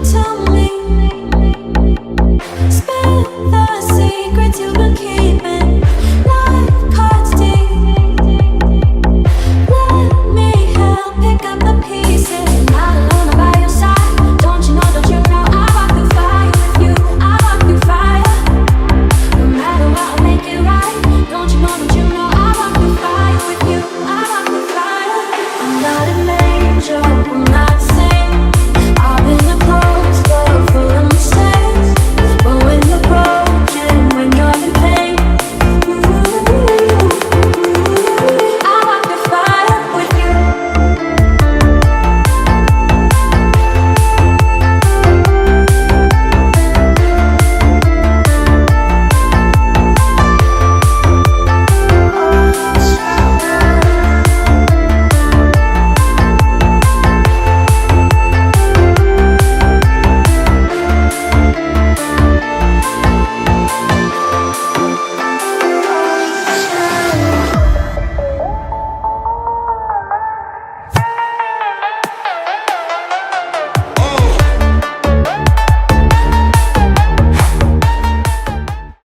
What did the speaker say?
tell me. Spill the secrets you've been keeping. Life cuts deep. Let me help pick up the pieces. Not alone, I'm by your side. Don't you know, I walk through fire with you. I walk through fire. No matter what, I'll make it right. Don't you know, I walk through fire with you. I walk through fire. I'm not an angel.